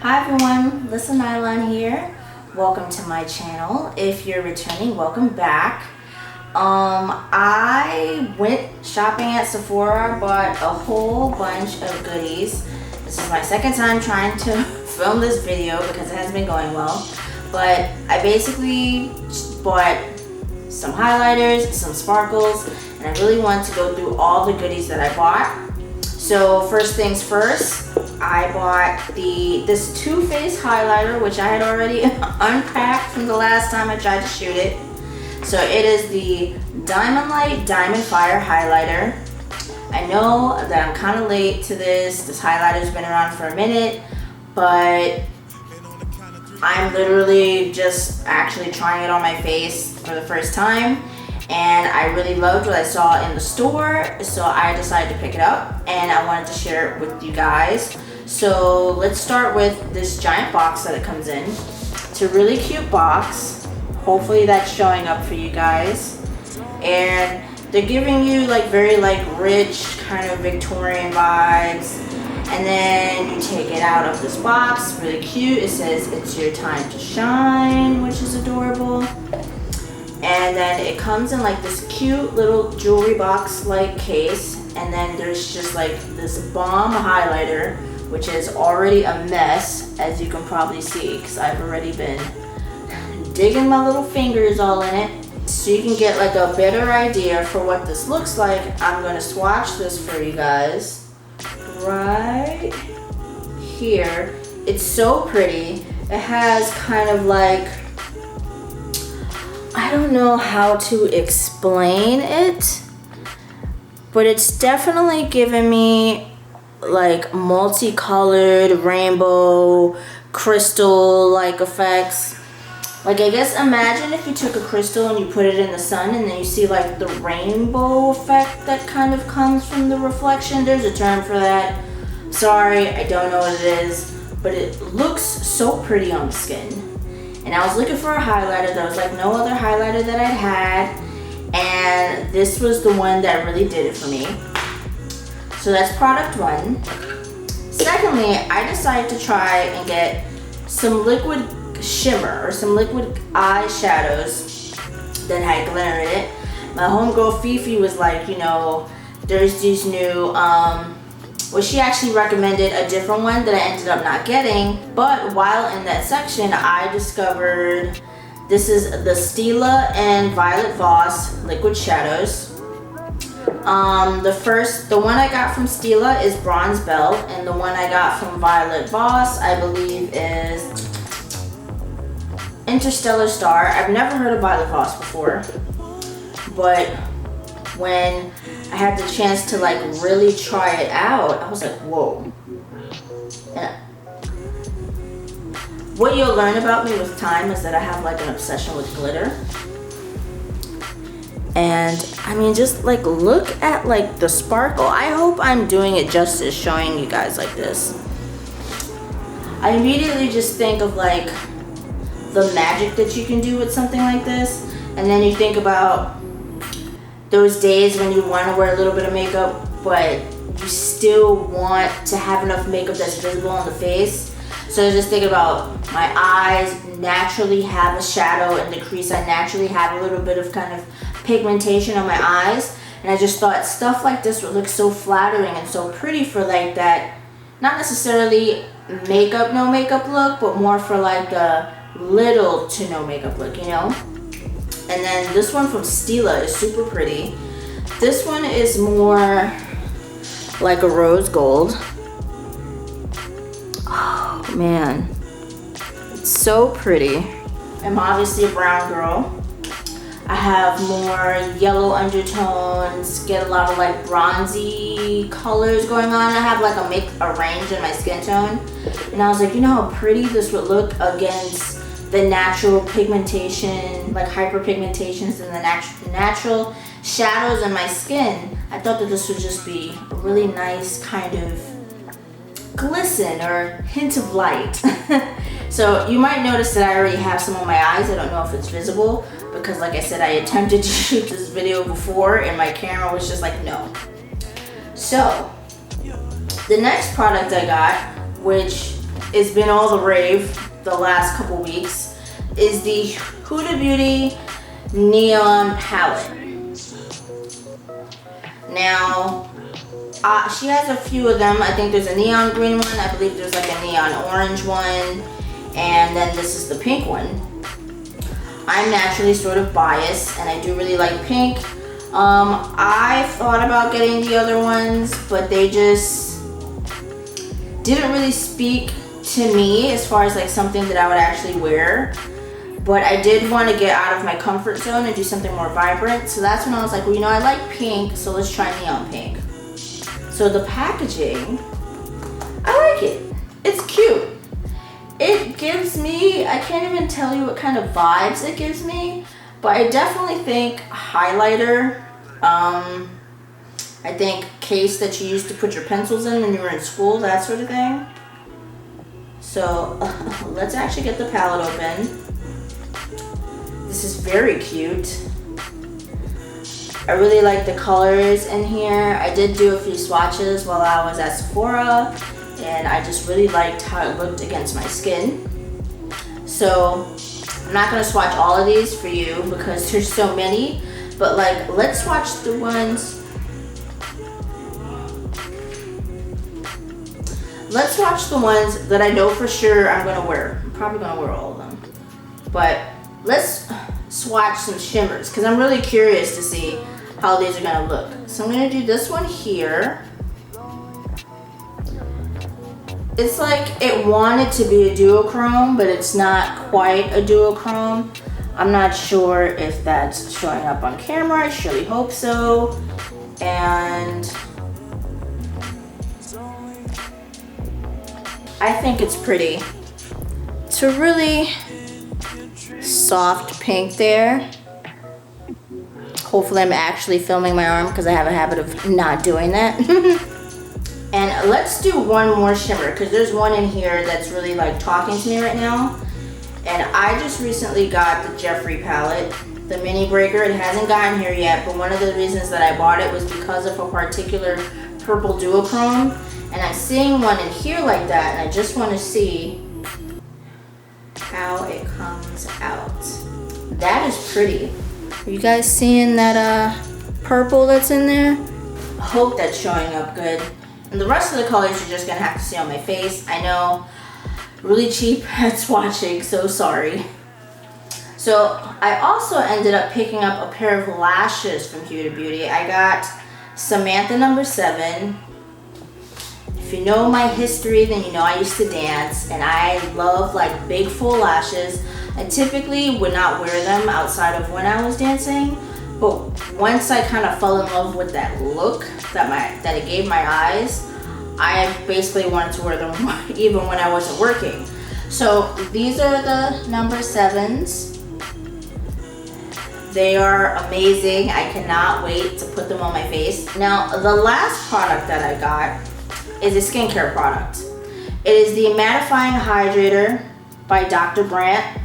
Hi everyone, LissaNylon here. Welcome to my channel. If you're returning, welcome back. I went shopping at Sephora, bought a whole bunch of goodies. This is my second time trying to film this video because it hasn't been going well. But I basically bought some highlighters, some sparkles, and I really wanted to go through all the goodies that I bought. So first things first, I bought this Toofaced highlighter, which I had already unpacked from the last time I tried to shoot it. So it is the Diamond Light Diamond Fire highlighter. I know that I'm kind of late to this. This highlighter's been around for a minute, but I'm literally just actually trying it on my face for the first time. And I really loved what I saw in the store, so I decided to pick it up and I wanted to share it with you guys. So let's start with this giant box that it comes in. It's a really cute box. Hopefully that's showing up for you guys. And they're giving you like very rich kind of Victorian vibes. And then you take it out of this box, really cute. It says it's your time to shine, which is adorable. And then it comes in like this cute little jewelry box like case, and then there's just like this bomb highlighter, which is already a mess, as you can probably see, because I've already been digging my little fingers all in it. So you can get like a better idea for what this looks like, I'm going to swatch this for you guys right here. It's so pretty. It has kind of like, I don't know how to explain it, but it's definitely giving me like multicolored rainbow crystal like effects. Like, I guess imagine if you took a crystal and you put it in the sun and then you see like the rainbow effect that kind of comes from the reflection. There's a term for that. Sorry, I don't know what it is, but it looks so pretty on the skin. And I was looking for a highlighter. There was like no other highlighter that I'd had. And this was the one that really did it for me. So that's product one. Secondly, I decided to try and get some liquid shimmer or some liquid eyeshadows that had glitter in it. My homegirl Fifi was like, you know, there's these new, well, she actually recommended a different one that I ended up not getting, but while in that section, I discovered this is the Stila and Violet Voss liquid shadows. The one I got from Stila is Bronze Belt, and the one I got from Violet Voss, I believe, is Interstellar Star. I've never heard of Violet Voss before, but when I had the chance to like really try it out, I was like, whoa. And what you'll learn about me with time is that I have like an obsession with glitter. And I mean, just like look at like the sparkle. I hope I'm doing it justice showing you guys like this. I immediately just think of like the magic that you can do with something like this. And then you think about those days when you want to wear a little bit of makeup, but you still want to have enough makeup that's visible on the face. So just think about my eyes naturally have a shadow in the crease. I naturally have a little bit of kind of pigmentation on my eyes. And I just thought stuff like this would look so flattering and so pretty for like that, not necessarily makeup, no makeup look, but more for like the little to no makeup look, you know? And then this one from Stila is super pretty. This one is more like a rose gold. Oh man, it's so pretty. I'm obviously a brown girl. I have more yellow undertones, get a lot of like bronzy colors going on. I have like a range in my skin tone. And I was like, you know how pretty this would look against the natural pigmentation, like hyperpigmentations and the natural shadows in my skin. I thought that this would just be a really nice kind of glisten or hint of light. So you might notice that I already have some on my eyes. I don't know if it's visible because like I said, I attempted to shoot this video before and my camera was just like, no. So the next product I got, which it's been all the rave the last couple weeks is the Huda Beauty Neon Palette. Now, she has a few of them. I think there's a neon green one. I believe there's like a neon orange one. And then this is the pink one. I'm naturally sort of biased and I do really like pink. I thought about getting the other ones, but they just didn't really speak to me as far as like something that I would actually wear. But I did want to get out of my comfort zone and do something more vibrant. So that's when I was like, well, you know, I like pink, so let's try neon pink. So the packaging, I like it. It's cute. It gives me, I can't even tell you what kind of vibes it gives me, but I definitely think highlighter. I think case that you used to put your pencils in when you were in school, that sort of thing. So let's actually get the palette open. This is very cute. I really like the colors in here. I did do a few swatches while I was at Sephora, and I just really liked how it looked against my skin. So I'm not gonna swatch all of these for you because there's so many, but like, let's swatch the ones. Let's watch the ones that I know for sure I'm gonna wear. I'm probably gonna wear all of them. But let's swatch some shimmers because I'm really curious to see how these are gonna look. So I'm gonna do this one here. It's like it wanted to be a duochrome, but it's not quite a duochrome. I'm not sure if that's showing up on camera. I surely hope so. And I think it's pretty. It's a really soft pink there. Hopefully I'm actually filming my arm because I have a habit of not doing that. And let's do one more shimmer because there's one in here that's really like talking to me right now. And I just recently got the Jeffree palette, the mini breaker. It hasn't gotten here yet, but one of the reasons that I bought it was because of a particular purple duochrome. And I'm seeing one in here like that, and I just want to see how it comes out. That is pretty. Are you guys seeing that purple that's in there? I hope that's showing up good. And the rest of the colors you're just gonna have to see on my face. I know, really cheap at swatching, so sorry. So I also ended up picking up a pair of lashes from Huda Beauty. I got Samantha number 7. If you know my history, then you know I used to dance, and I love like big full lashes. I typically would not wear them outside of when I was dancing, but once I kind of fell in love with that look that it gave my eyes, I basically wanted to wear them even when I wasn't working. So these are the number 7s. They are amazing. I cannot wait to put them on my face. Now, the last product that I got is a skincare product. It is the Mattifying Hydrator by Dr. Brandt.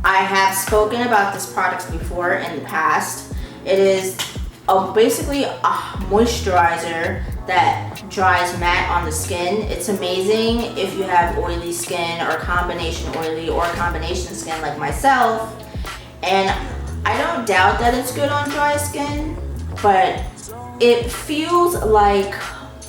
I have spoken about this product before in the past. It is basically a moisturizer that dries matte on the skin. It's amazing if you have oily skin or combination oily or combination skin like myself. And I don't doubt that it's good on dry skin, but it feels like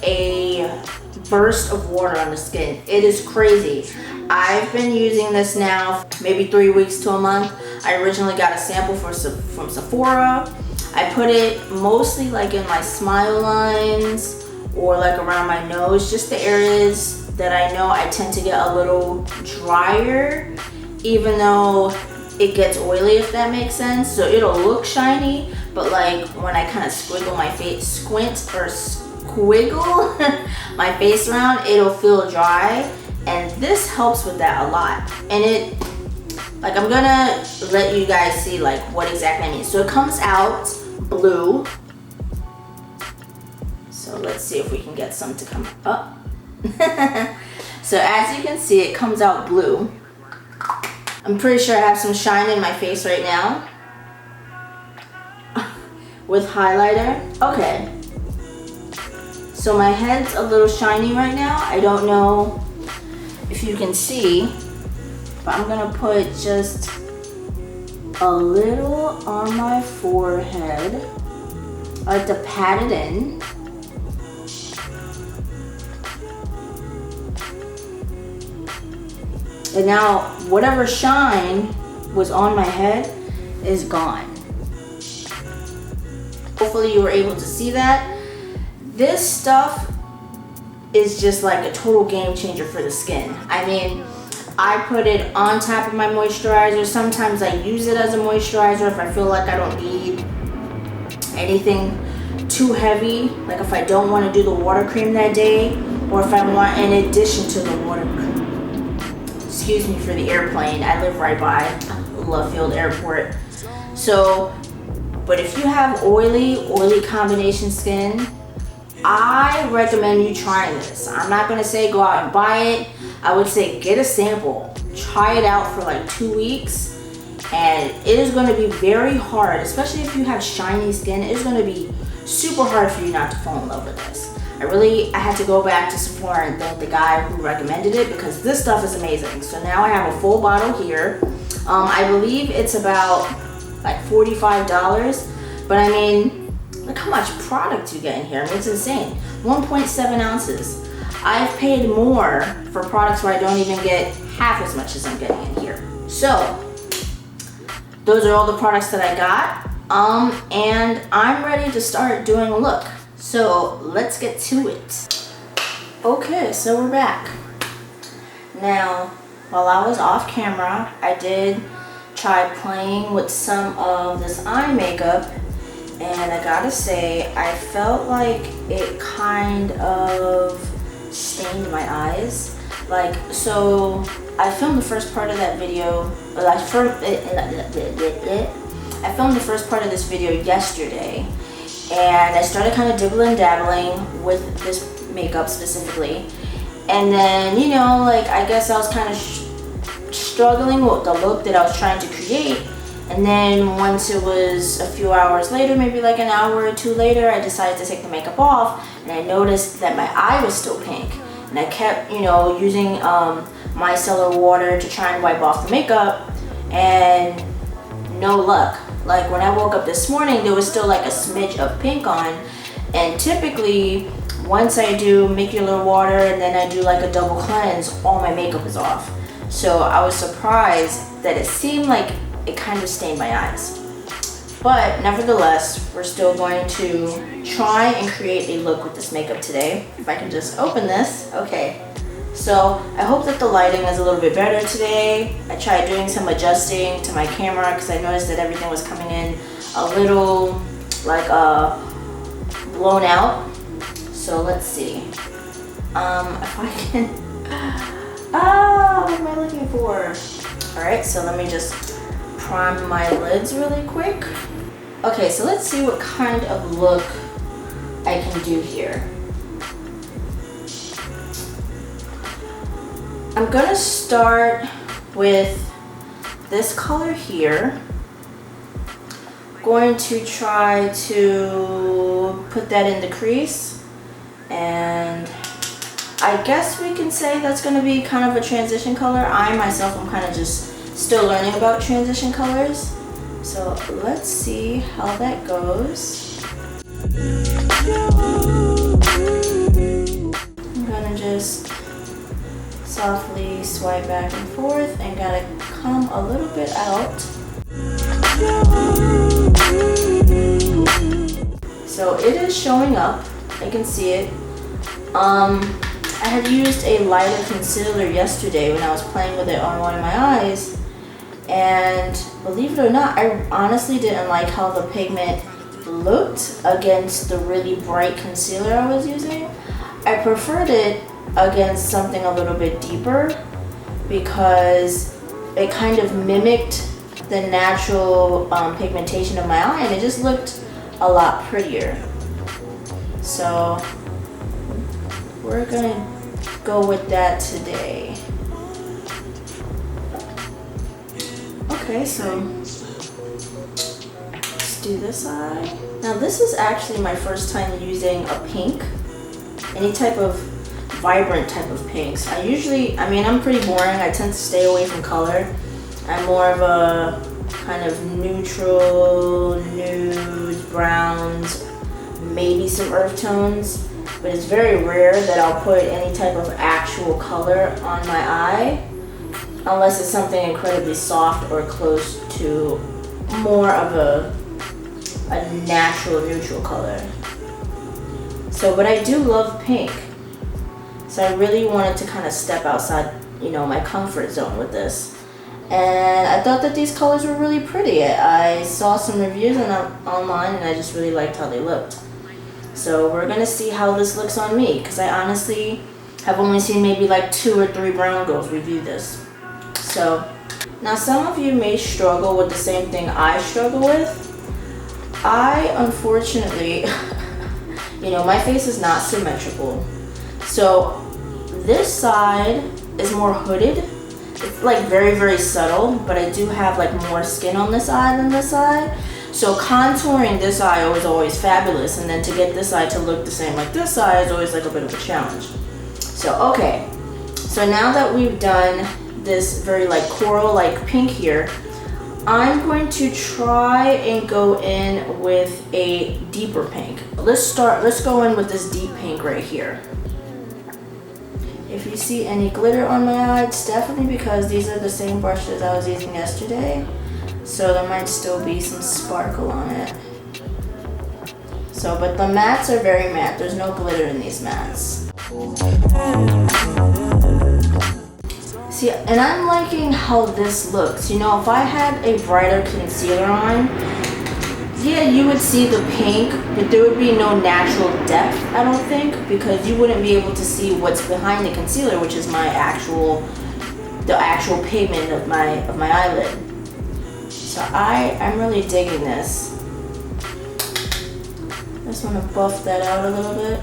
a burst of water on the skin. It is crazy. I've been using this now maybe 3 weeks to a month. I originally got a sample from Sephora. I put it mostly like in my smile lines or like around my nose, just the areas that I know I tend to get a little drier, even though it gets oily, if that makes sense. So it'll look shiny, but like when I kind of squiggle my face, squiggle my face around, it'll feel dry, and this helps with that a lot. And it, like, I'm gonna let you guys see like what exactly I mean. So it comes out blue. So let's see if we can get some to come up. So as you can see, it comes out blue. I'm pretty sure I have some shine in my face right now with highlighter. Okay. So my head's a little shiny right now. I don't know if if you can see, but I'm gonna put just a little on my forehead. I like to pat it in. And now whatever shine was on my head is gone. Hopefully you were able to see that. This stuff is just like a total game changer for the skin. I mean, I put it on top of my moisturizer. Sometimes I use it as a moisturizer if I feel like I don't need anything too heavy. Like if I don't want to do the water cream that day, or if I want in addition to the water cream. Excuse me for the airplane. I live right by Love Field Airport. So, but if you have oily combination skin, I recommend you trying this. I'm not gonna say go out and buy it. I would say get a sample. Try it out for like 2 weeks. And it is gonna be very hard, especially if you have shiny skin, it's gonna be super hard for you not to fall in love with this. I had to go back to Sephora and thank the guy who recommended it because this stuff is amazing. So now I have a full bottle here. I believe it's about like $45, but I mean, look how much product you get in here. I mean, it's insane. 1.7 ounces. I've paid more for products where I don't even get half as much as I'm getting in here. So those are all the products that I got. And I'm ready to start doing a look. So let's get to it. Okay, so we're back. Now, while I was off camera, I did try playing with some of this eye makeup, and I gotta say, I felt like it kind of stained my eyes. Like, so I filmed the first part of that video, I filmed the first part of this video yesterday, and I started kind of dibbling dabbling with this makeup specifically. And then, you know, like, I guess I was kind of struggling with the look that I was trying to create. And then once it was a few hours later, maybe like an hour or two later, I decided to take the makeup off, and I noticed that my eye was still pink. And I kept, you know, using micellar water to try and wipe off the makeup, and no luck. Like when I woke up this morning, there was still like a smidge of pink on, and typically once I do micellar water and then I do like a double cleanse, all my makeup is off. So I was surprised that it seemed like it kind of stained my eyes. But nevertheless, we're still going to try and create a look with this makeup today. If I can just open this, okay. So I hope that the lighting is a little bit better today. I tried doing some adjusting to my camera because I noticed that everything was coming in a little like blown out. So let's see. If I can, what am I looking for? All right, so let me just prime my lids really quick. Okay, so let's see what kind of look I can do here. I'm gonna start with this color here. Going to try to put that in the crease, and I guess we can say that's gonna be kind of a transition color. I myself am kind of just still learning about transition colors. So let's see how that goes. I'm gonna just softly swipe back and forth and gotta come a little bit out. So it is showing up, I can see it. I had used a lighter concealer yesterday when I was playing with it on one of my eyes, and believe it or not, I honestly didn't like how the pigment looked against the really bright concealer I was using. I preferred it against something a little bit deeper because it kind of mimicked the natural pigmentation of my eye, and it just looked a lot prettier. So we're gonna go with that today. Okay, so let's do this eye. Now this is actually my first time using a pink, any type of vibrant type of pinks. I mean, I'm pretty boring. I tend to stay away from color. I'm more of a kind of neutral, nude, browns, maybe some earth tones. But it's very rare that I'll put any type of actual color on my eye, unless it's something incredibly soft or close to more of a natural neutral color. So, but I do love pink. So I really wanted to kind of step outside, you know, my comfort zone with this. And I thought that these colors were really pretty. I saw some reviews online and I just really liked how they looked. So we're gonna see how this looks on me, because I honestly have only seen maybe like 2 or 3 brown girls review this. So now some of you may struggle with the same thing I struggle with. I unfortunately, you know, my face is not symmetrical. So this side is more hooded. It's like very, very subtle, but I do have like more skin on this eye than this side. So contouring this eye was always fabulous, and then to get this eye to look the same like this eye is always like a bit of a challenge. So okay, so now that we've done this very like coral like pink here, I'm going to try and go in with a deeper pink. Let's go in with this deep pink right here. If you see any glitter on my eye, it's definitely because these are the same brushes I was using yesterday. So there might still be some sparkle on it. So, but the mattes are very matte. There's no glitter in these mattes. See, and I'm liking how this looks. You know, if I had a brighter concealer on, yeah, you would see the pink, but there would be no natural depth, I don't think, because you wouldn't be able to see what's behind the concealer, which is the actual pigment of my eyelid. So I'm really digging this. I just want to buff that out a little bit.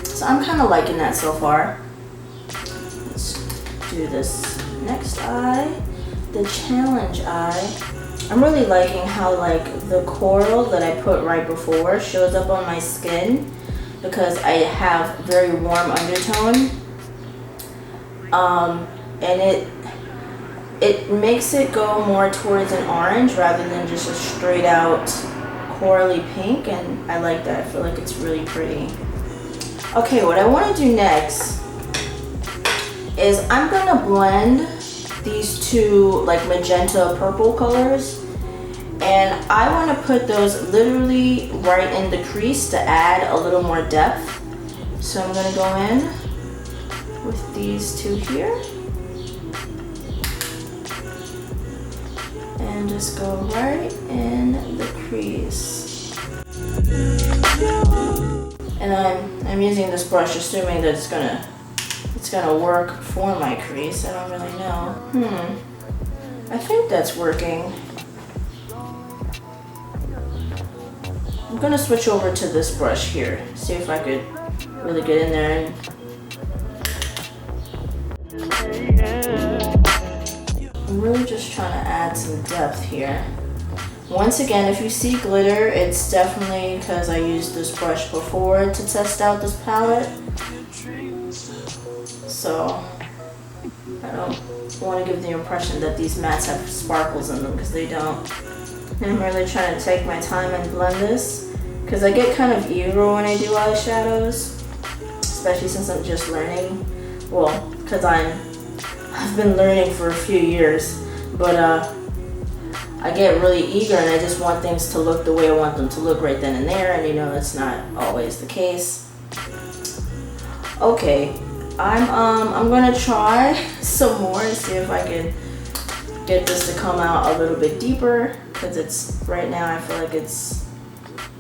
So I'm kind of liking that so far. Do this next eye, the challenge eye. I'm really liking how like the coral that I put right before shows up on my skin, because I have very warm undertone, and it makes it go more towards an orange rather than just a straight out corally pink, and I like that. I feel like it's really pretty. Okay, what I want to do next is I'm gonna blend these two like magenta purple colors, and I want to put those literally right in the crease to add a little more depth. So I'm gonna go in with these two here and just go right in the crease. And I'm using this brush assuming that it's gonna work for my crease. I don't really know. I think that's working. I'm gonna switch over to this brush here, see if I could really get in there I'm really just trying to add some depth here. Once again, if you see glitter, it's definitely because I used this brush before to test out this palette. So I don't want to give the impression that these mattes have sparkles in them, because they don't. And I'm really trying to take my time and blend this, because I get kind of eager when I do eyeshadows, especially since I'm just learning. Well, because I've been learning for a few years, but I get really eager and I just want things to look the way I want them to look right then and there, and you know that's not always the case. Okay, I'm gonna try some more to see if I can get this to come out a little bit deeper, because it's right now I feel like it's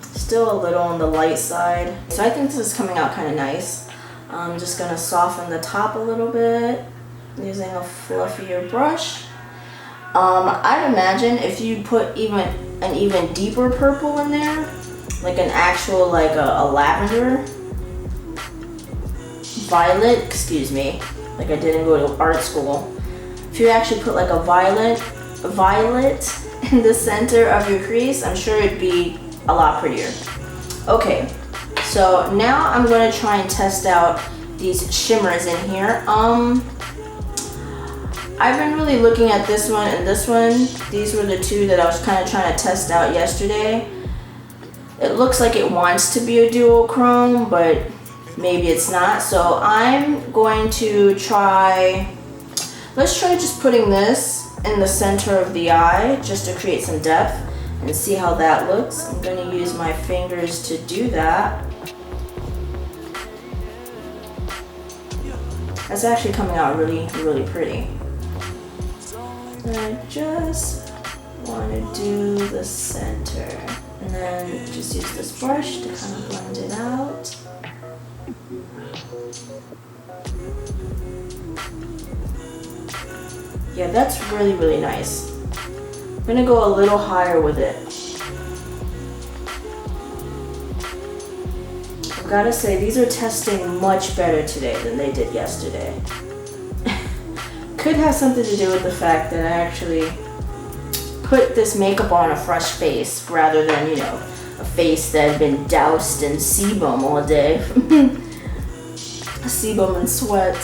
still a little on the light side. So I think this is coming out kind of nice. I'm just gonna soften the top a little bit using a fluffier brush. I'd imagine if you put an even deeper purple in there, like an actual like a lavender, violet, excuse me, like I didn't go to art school. If you actually put like a violet in the center of your crease, I'm sure it'd be a lot prettier. Okay, so now I'm gonna try and test out these shimmers in here. I've been really looking at this one and this one. These were the two that I was kind of trying to test out yesterday. It looks like it wants to be a duochrome, but maybe it's not. So I'm going to try, let's try just putting this in the center of the eye just to create some depth and see how that looks. I'm going to use my fingers to do that. That's actually coming out really, really pretty. And I just want to do the center. And then just use this brush to kind of blend it out. Yeah, that's really, really nice. I'm gonna go a little higher with it. I've gotta say, these are testing much better today than they did yesterday. Could have something to do with the fact that I actually put this makeup on a fresh face rather than, you know, a face that had been doused in sebum all day. Sebum and sweat.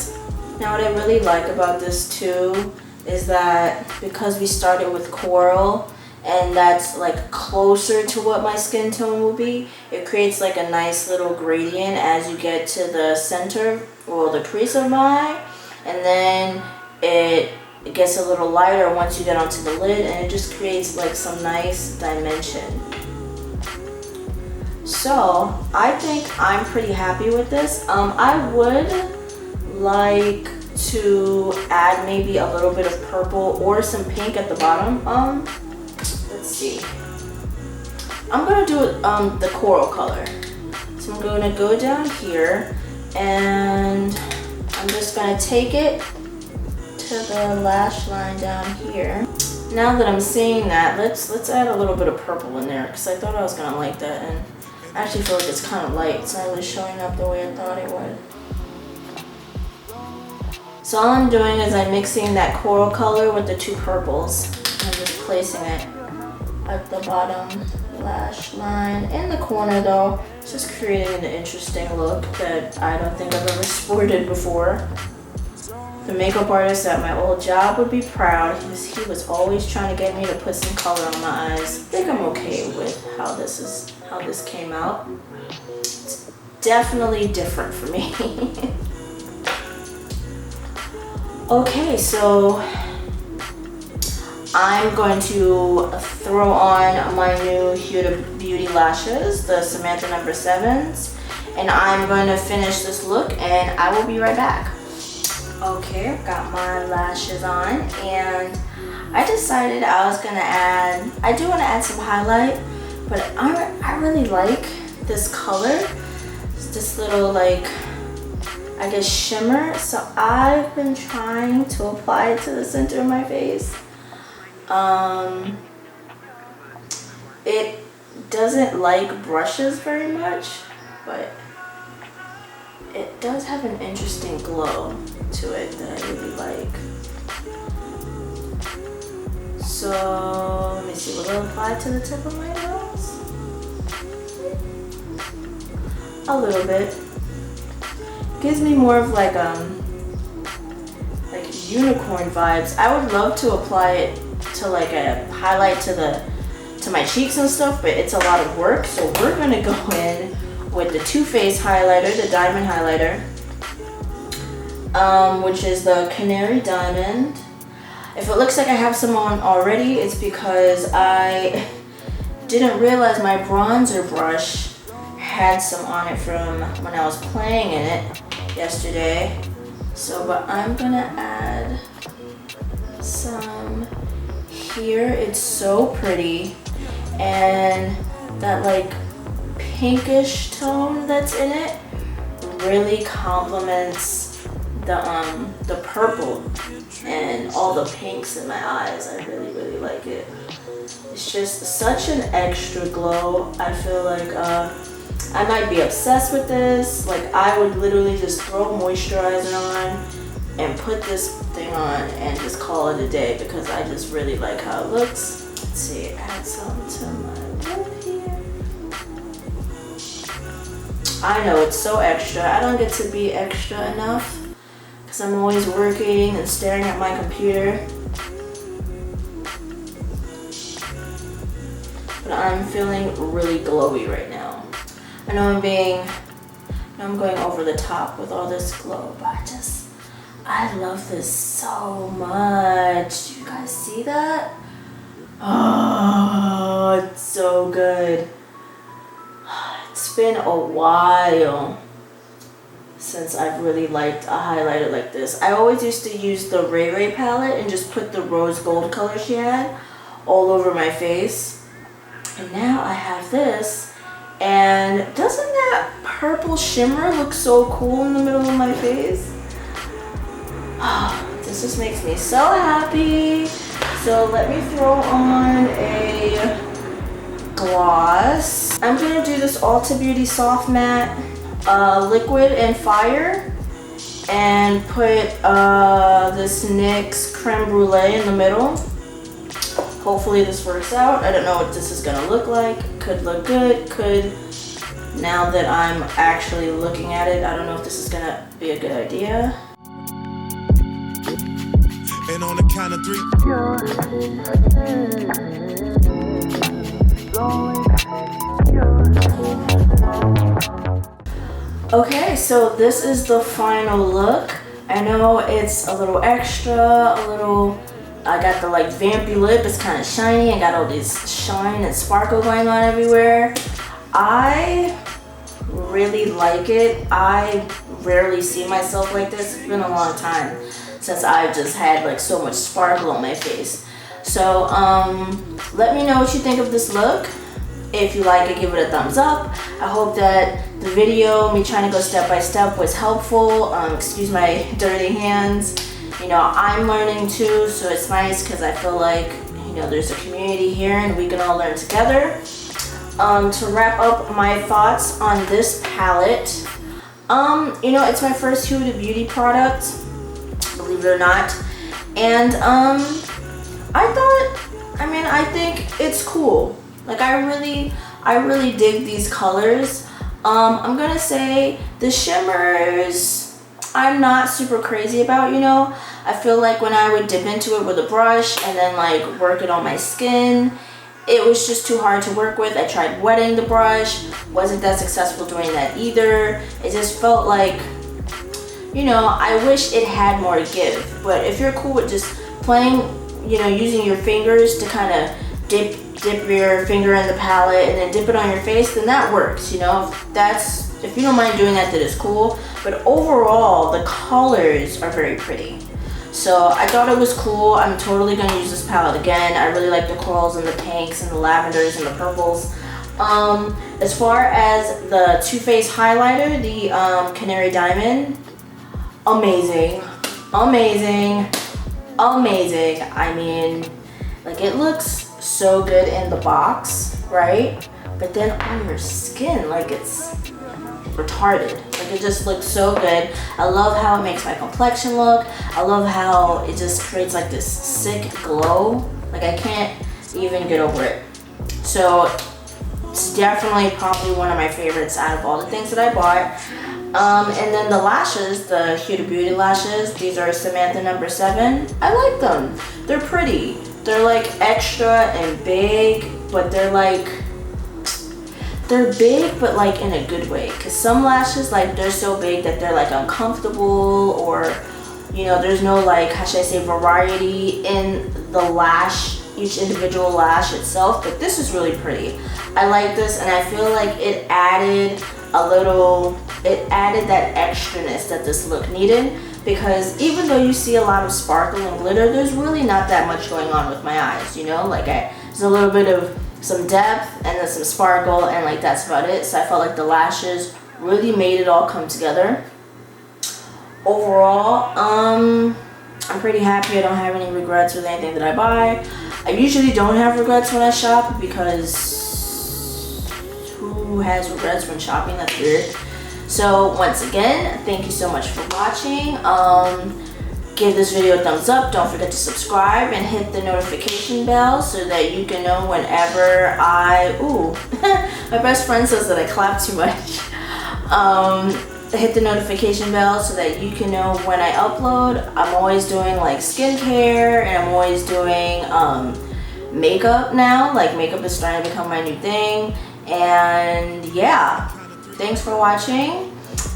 Now what I really like about this too is that because we started with coral and that's like closer to what my skin tone will be, it creates like a nice little gradient as you get to the center or the crease of my eye, and then it gets a little lighter once you get onto the lid, and it just creates like some nice dimension. So I think I'm pretty happy with this. I would like to add maybe a little bit of purple or some pink at the bottom. Let's see. I'm gonna do the coral color. So I'm gonna go down here and I'm just gonna take it to the lash line down here. Now that I'm seeing that, let's add a little bit of purple in there because I thought I was gonna like that, and I actually feel like it's kind of light. It's not really showing up the way I thought it would. So all I'm doing is I'm mixing that coral color with the two purples. I'm just placing it at the bottom lash line. In the corner though, it's just creating an interesting look that I don't think I've ever sported before. The makeup artist at my old job would be proud. He was always trying to get me to put some color on my eyes. I think I'm okay with how this came out. It's definitely different for me. Okay, so I'm going to throw on my new Huda Beauty lashes, the Samantha No. 7s, and I'm going to finish this look and I will be right back. Okay, I've got my lashes on and I decided I was gonna I do want to add some highlight, but I really like this color. It's this little like, I guess, shimmer. So I've been trying to apply it to the center of my face. It doesn't like brushes very much, but it does have an interesting glow to it that I really like. So let me see, will it apply to the tip of my nose? A little bit. Gives me more of like unicorn vibes. I would love to apply it to like a highlight to my cheeks and stuff, but it's a lot of work. So we're gonna go in with the Toofaced highlighter, the diamond highlighter, which is the Canary Diamond. If it looks like I have some on already, it's because I didn't realize my bronzer brush had some on it from when I was playing in it yesterday. So, but I'm gonna add some here. It's so pretty, and that like pinkish tone that's in it really complements the purple and all the pinks in my eyes. I really, really like it. It's just such an extra glow. I feel like I might be obsessed with this. Like I would literally just throw moisturizer on and put this thing on and just call it a day because I just really like how it looks. Let's see, add some to my lip here. I know it's so extra. I don't get to be extra enough because I'm always working and staring at my computer. But I'm feeling really glowy right now. I know I'm going over the top with all this glow, but I love this so much. Do you guys see that? Oh, it's so good. It's been a while since I've really liked a highlighter like this. I always used to use the Ray Ray palette and just put the rose gold color she had all over my face. And now I have this, and doesn't that purple shimmer look so cool in the middle of my face? Oh, this just makes me so happy. So let me throw on a gloss. I'm gonna do this Ulta Beauty Soft Matte Liquid and Fire, and put this NYX Creme Brulee in the middle. Hopefully this works out. I don't know what this is gonna look like. Could look good, could, now that I'm actually looking at it, I don't know if this is gonna be a good idea. And on the count of 3. Okay, so this is the final look. I know it's a little extra, I got the like vampy lip, it's kind of shiny. I got all these shine and sparkle going on everywhere. I really like it. I rarely see myself like this. It's been a long time since I've just had like so much sparkle on my face. So let me know what you think of this look. If you like it, give it a thumbs up. I hope that the video, me trying to go step by step, was helpful. Excuse my dirty hands. You know, I'm learning too, so it's nice because I feel like, you know, there's a community here and we can all learn together. To wrap up my thoughts on this palette, you know, it's my first Huda Beauty product, believe it or not. And I think it's cool. Like I really dig these colors. I'm gonna say the shimmers I'm not super crazy about, you know. I feel like when I would dip into it with a brush and then like work it on my skin, it was just too hard to work with. I tried wetting the brush, wasn't that successful doing that either. It just felt like, you know, I wish it had more give. But if you're cool with just playing, you know, using your fingers to kind of dip your finger in the palette and then dip it on your face, then that works, you know. If you don't mind doing that, that is cool. But overall, the colors are very pretty. So I thought it was cool. I'm totally gonna use this palette again. I really like the corals and the pinks and the lavenders and the purples. As far as the Toofaced highlighter, the Canary Diamond, amazing, amazing, amazing. I mean, like it looks so good in the box, right? But then on your skin, like it's retarded. Like it just looks so good. I love how it makes my complexion look. I love how it just creates like this sick glow. Like I can't even get over it. So it's definitely probably one of my favorites out of all the things that I bought. And then the lashes, the Huda Beauty lashes, these are Samantha number 7. I like them. They're pretty. They're like extra and big, but they're big, but like in a good way. Cause some lashes, like they're so big that they're like uncomfortable, or, you know, there's no like, how should I say, variety in the lash, each individual lash itself. But this is really pretty. I like this, and I feel like it added that extraness that this look needed. Because even though you see a lot of sparkle and glitter, there's really not that much going on with my eyes, you know? Like there's a little bit of some depth and then some sparkle, and like that's about it. So I felt like the lashes really made it all come together. Overall, I'm pretty happy. I don't have any regrets with anything that I buy. I usually don't have regrets when I shop, because who has regrets when shopping? That's weird. So once again, thank you so much for watching. Give this video a thumbs up. Don't forget to subscribe and hit the notification bell so that you can know whenever my best friend says that I clap too much. Hit the notification bell so that you can know when I upload. I'm always doing like skincare, and I'm always doing makeup now. Like makeup is starting to become my new thing. And yeah, thanks for watching.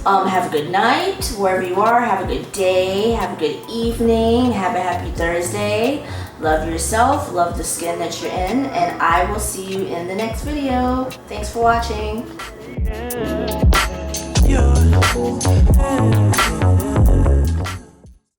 Have a good night wherever you are. Have a good day. Have a good evening. Have a happy Thursday. Love yourself. Love the skin that you're in. And I will see you in the next video. Thanks for watching.